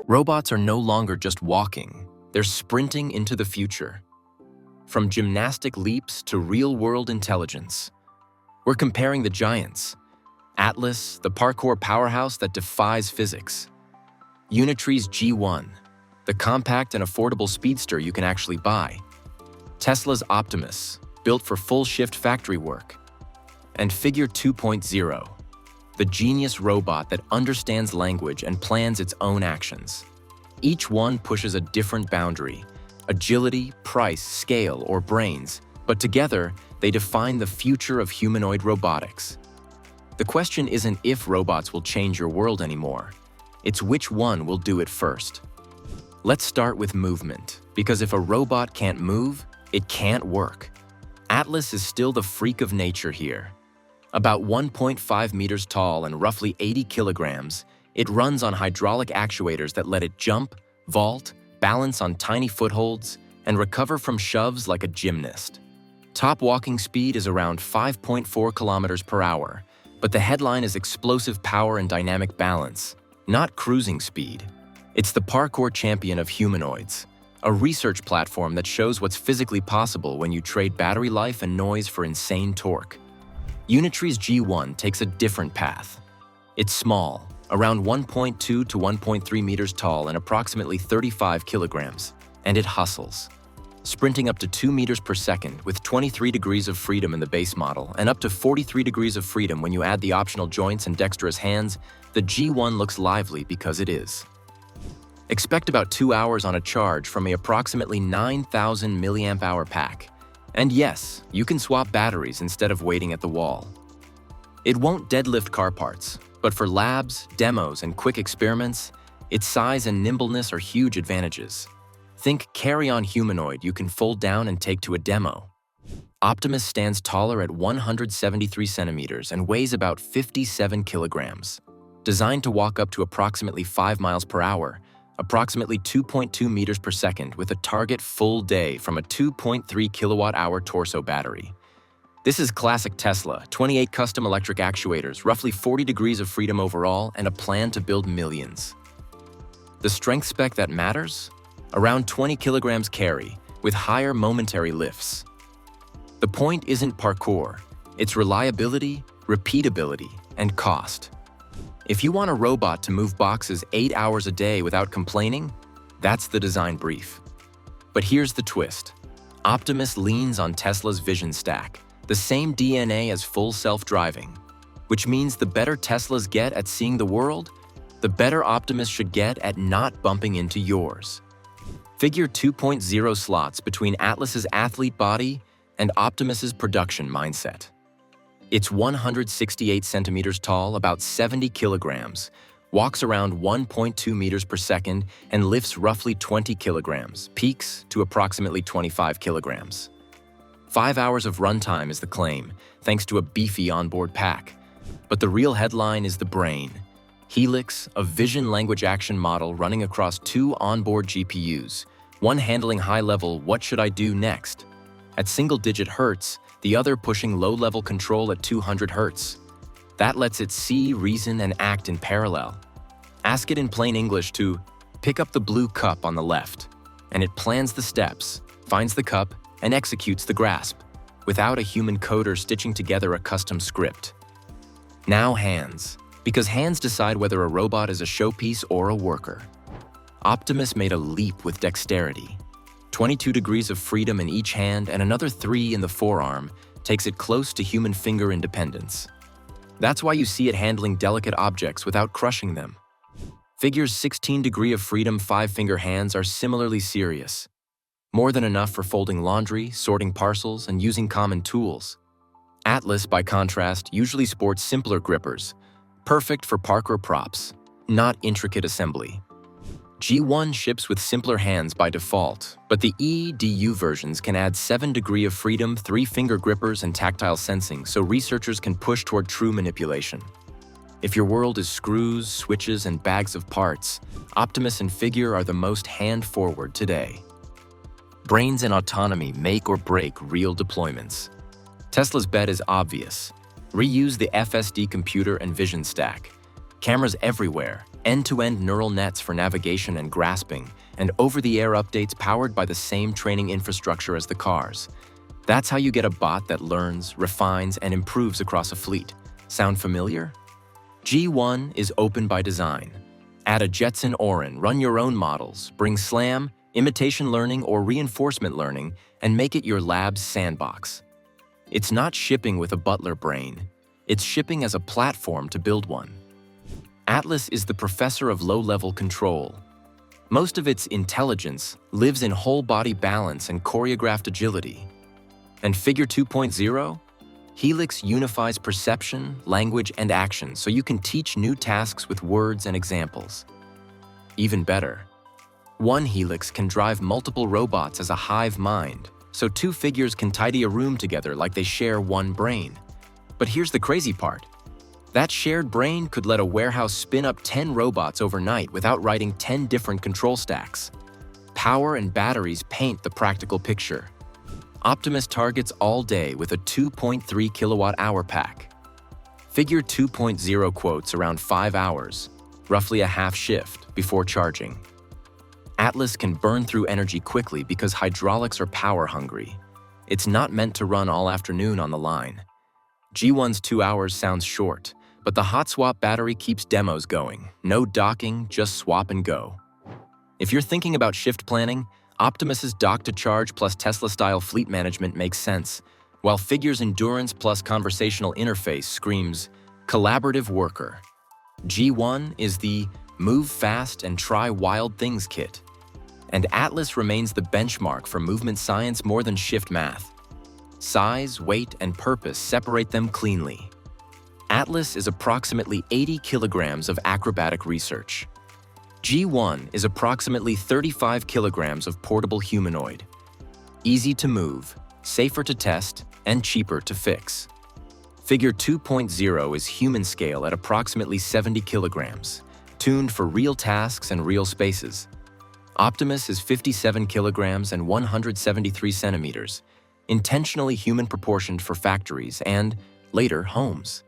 Robots are no longer just walking, they're sprinting into the future. From gymnastic leaps to real-world intelligence. We're comparing the giants. Atlas, the parkour powerhouse that defies physics. Unitree's G1, the compact and affordable speedster you can actually buy. Tesla's Optimus, built for full-shift factory work. And Figure 2.0, the genius robot that understands language and plans its own actions. Each one pushes a different boundary: agility, price, scale, or brains, but together, they define the future of humanoid robotics. The question isn't if robots will change your world anymore, it's which one will do it first. Let's start with movement, because if a robot can't move, it can't work. Atlas is still the freak of nature here. About 1.5 meters tall and roughly 80 kilograms, it runs on hydraulic actuators that let it jump, vault, balance on tiny footholds, and recover from shoves like a gymnast. Top walking speed is around 5.4 kilometers per hour, but the headline is explosive power and dynamic balance, not cruising speed. It's the parkour champion of humanoids, a research platform that shows what's physically possible when you trade battery life and noise for insane torque. Unitree's G1 takes a different path. It's small, around 1.2 to 1.3 meters tall and approximately 35 kilograms, and it hustles. Sprinting up to 2 meters per second with 23 degrees of freedom in the base model and up to 43 degrees of freedom when you add the optional joints and dexterous hands, the G1 looks lively because it is. Expect about 2 hours on a charge from an approximately 9,000 milliamp hour pack. And yes, you can swap batteries instead of waiting at the wall. It won't deadlift car parts, but for labs, demos, and quick experiments, its size and nimbleness are huge advantages. Think carry-on humanoid you can fold down and take to a demo. Optimus stands taller at 173 centimeters and weighs about 57 kilograms. Designed to walk up to approximately 5 miles per hour, approximately 2.2 meters per second with a target full day from a 2.3 kilowatt-hour torso battery. This is classic Tesla, 28 custom electric actuators, roughly 40 degrees of freedom overall, and a plan to build millions. The strength spec that matters? Around 20 kilograms carry, with higher momentary lifts. The point isn't parkour, it's reliability, repeatability, and cost. If you want a robot to move boxes 8 hours a day without complaining, that's the design brief. But here's the twist. Optimus leans on Tesla's vision stack, the same DNA as full self-driving, which means the better Teslas get at seeing the world, the better Optimus should get at not bumping into yours. Figure 2.0 slots between Atlas's athlete body and Optimus's production mindset. It's 168 centimeters tall, about 70 kilograms, walks around 1.2 meters per second, and lifts roughly 20 kilograms, peaks to approximately 25 kilograms. 5 hours of runtime is the claim, thanks to a beefy onboard pack. But the real headline is the brain. Helix, a vision language action model running across 2 onboard GPUs, one handling high-level "what should I do next?" at single-digit hertz, the other pushing low-level control at 200 hertz. That lets it see, reason, and act in parallel. Ask it in plain English to pick up the blue cup on the left, and it plans the steps, finds the cup, and executes the grasp, without a human coder stitching together a custom script. Now hands, because hands decide whether a robot is a showpiece or a worker. Optimus made a leap with dexterity. 22 degrees of freedom in each hand and another 3 in the forearm takes it close to human finger independence. That's why you see it handling delicate objects without crushing them. Figure's 16 degree of freedom 5-finger hands are similarly serious. More than enough for folding laundry, sorting parcels, and using common tools. Atlas, by contrast, usually sports simpler grippers, perfect for parkour props, not intricate assembly. G1 ships with simpler hands by default, but the EDU versions can add 7 degree of freedom, 3-finger grippers, and tactile sensing so researchers can push toward true manipulation. If your world is screws, switches, and bags of parts, Optimus and Figure are the most hand-forward today. Brains and autonomy make or break real deployments. Tesla's bet is obvious. Reuse the FSD computer and vision stack. Cameras everywhere, end-to-end neural nets for navigation and grasping, and over-the-air updates powered by the same training infrastructure as the cars. That's how you get a bot that learns, refines, and improves across a fleet. Sound familiar? G1 is open by design. Add a Jetson Orin, run your own models, bring SLAM, imitation learning, or reinforcement learning, and make it your lab's sandbox. It's not shipping with a butler brain. It's shipping as a platform to build one. Atlas is the professor of low-level control. Most of its intelligence lives in whole-body balance and choreographed agility. And Figure 2.0? Helix unifies perception, language, and action so you can teach new tasks with words and examples. Even better, one Helix can drive multiple robots as a hive mind, so two figures can tidy a room together like they share one brain. But here's the crazy part. That shared brain could let a warehouse spin up 10 robots overnight without writing 10 different control stacks. Power and batteries paint the practical picture. Optimus targets all day with a 2.3 kilowatt-hour pack. Figure 2.0 quotes around 5 hours, roughly a half shift, before charging. Atlas can burn through energy quickly because hydraulics are power-hungry. It's not meant to run all afternoon on the line. G1's 2 hours sounds short, but the hot swap battery keeps demos going. No docking, just swap and go. If you're thinking about shift planning, Optimus's dock-to-charge plus Tesla-style fleet management makes sense, while Figure's endurance plus conversational interface screams collaborative worker. G1 is the move fast and try wild things kit. And Atlas remains the benchmark for movement science more than shift math. Size, weight, and purpose separate them cleanly. Atlas is approximately 80 kilograms of acrobatic research. G1 is approximately 35 kilograms of portable humanoid. Easy to move, safer to test, and cheaper to fix. Figure 2.0 is human scale at approximately 70 kilograms, tuned for real tasks and real spaces. Optimus is 57 kilograms and 173 centimeters, intentionally human proportioned for factories and, later, homes.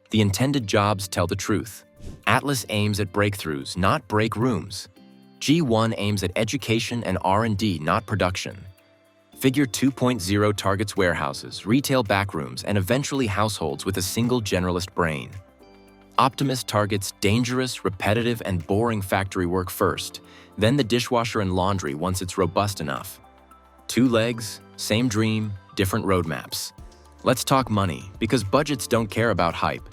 The intended jobs tell the truth. Atlas aims at breakthroughs, not break rooms. G1 aims at education and R&D, not production. Figure 2.0 targets warehouses, retail backrooms, and eventually households with a single generalist brain. Optimus targets dangerous, repetitive, and boring factory work first, then the dishwasher and laundry once it's robust enough. 2 legs, same dream, different roadmaps. Let's talk money, because budgets don't care about hype.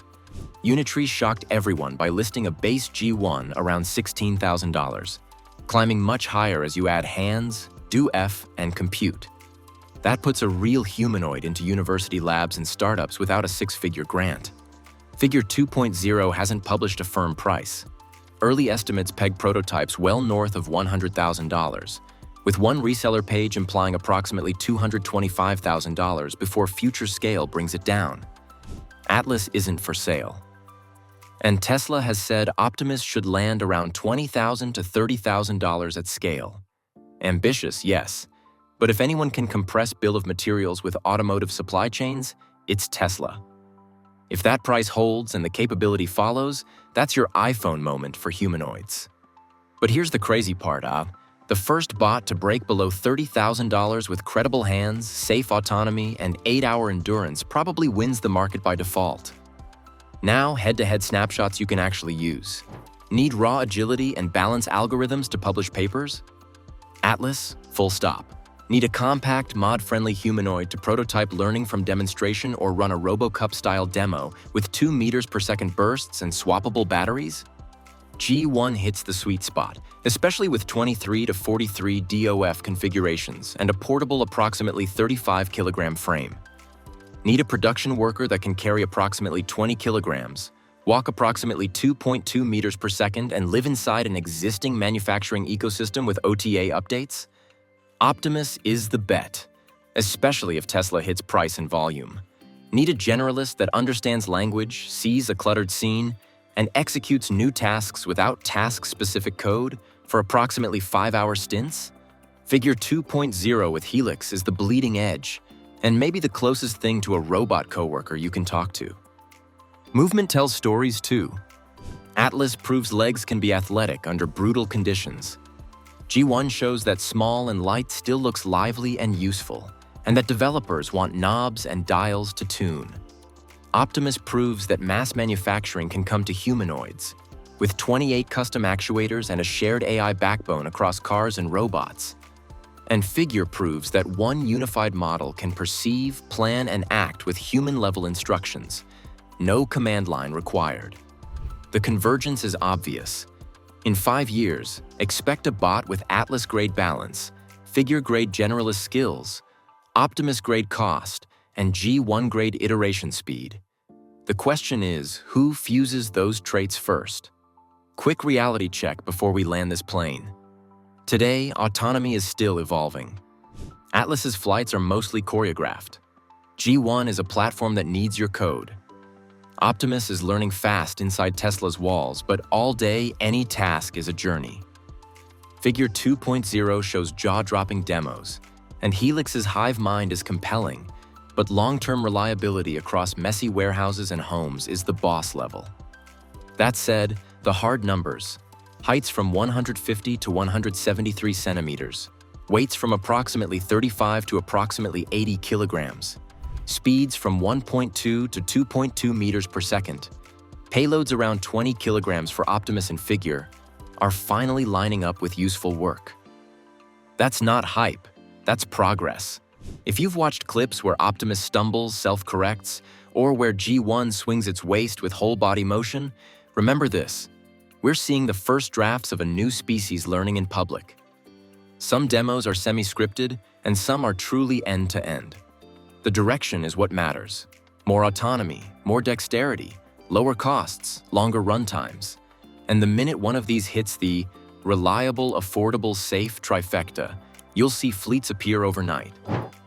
Unitree shocked everyone by listing a base G1 around $16,000, climbing much higher as you add hands, do F, and compute. That puts a real humanoid into university labs and startups without a 6-figure grant. Figure 2.0 hasn't published a firm price. Early estimates peg prototypes well north of $100,000, with one reseller page implying approximately $225,000 before future scale brings it down. Atlas isn't for sale. And Tesla has said Optimus should land around $20,000 to $30,000 at scale. Ambitious, yes, but if anyone can compress bill of materials with automotive supply chains, it's Tesla. If that price holds and the capability follows, that's your iPhone moment for humanoids. But here's the crazy part, the first bot to break below $30,000 with credible hands, safe autonomy, and 8-hour endurance probably wins the market by default. Now, head-to-head snapshots you can actually use. Need raw agility and balance algorithms to publish papers? Atlas, full stop. Need a compact, mod-friendly humanoid to prototype learning from demonstration or run a RoboCup-style demo with 2 meters per second bursts and swappable batteries? G1 hits the sweet spot, especially with 23 to 43 DOF configurations and a portable approximately 35-kilogram frame. Need a production worker that can carry approximately 20 kilograms, walk approximately 2.2 meters per second, and live inside an existing manufacturing ecosystem with OTA updates? Optimus is the bet, especially if Tesla hits price and volume. Need a generalist that understands language, sees a cluttered scene, and executes new tasks without task-specific code for approximately 5-hour stints? Figure 2.0 with Helix is the bleeding edge, and maybe the closest thing to a robot coworker you can talk to. Movement tells stories too. Atlas proves legs can be athletic under brutal conditions. G1 shows that small and light still looks lively and useful, and that developers want knobs and dials to tune. Optimus proves that mass manufacturing can come to humanoids, with 28 custom actuators and a shared AI backbone across cars and robots. And Figure proves that one unified model can perceive, plan, and act with human-level instructions. No command line required. The convergence is obvious. In 5 years, expect a bot with Atlas-grade balance, Figure-grade generalist skills, Optimus-grade cost, and G1-grade iteration speed. The question is, who fuses those traits first? Quick reality check before we land this plane. Today, autonomy is still evolving. Atlas's flights are mostly choreographed. G1 is a platform that needs your code. Optimus is learning fast inside Tesla's walls, but all day, any task is a journey. Figure 2.0 shows jaw-dropping demos, and Helix's hive mind is compelling, but long-term reliability across messy warehouses and homes is the boss level. That said, the hard numbers: heights from 150 to 173 centimeters, weights from approximately 35 to approximately 80 kilograms, speeds from 1.2 to 2.2 meters per second, payloads around 20 kilograms for Optimus and Figure, are finally lining up with useful work. That's not hype, that's progress. If you've watched clips where Optimus stumbles, self-corrects, or where G1 swings its waist with whole-body motion, remember this: we're seeing the first drafts of a new species learning in public. Some demos are semi-scripted, and some are truly end-to-end. The direction is what matters. More autonomy, more dexterity, lower costs, longer runtimes. And the minute one of these hits the reliable, affordable, safe trifecta, you'll see fleets appear overnight.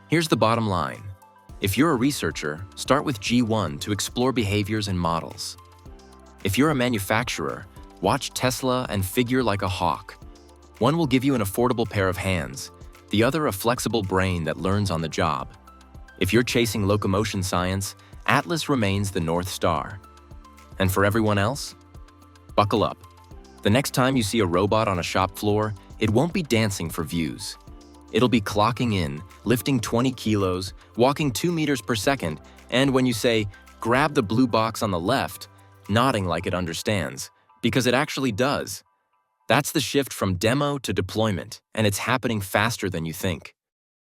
Here's the bottom line. If you're a researcher, start with G1 to explore behaviors and models. If you're a manufacturer, watch Tesla and Figure like a hawk. One will give you an affordable pair of hands, the other a flexible brain that learns on the job. If you're chasing locomotion science, Atlas remains the North Star. And for everyone else, buckle up. The next time you see a robot on a shop floor, it won't be dancing for views. It'll be clocking in, lifting 20 kilos, walking 2 meters per second, and when you say, "Grab the blue box on the left," nodding like it understands, because it actually does. That's the shift from demo to deployment, and it's happening faster than you think.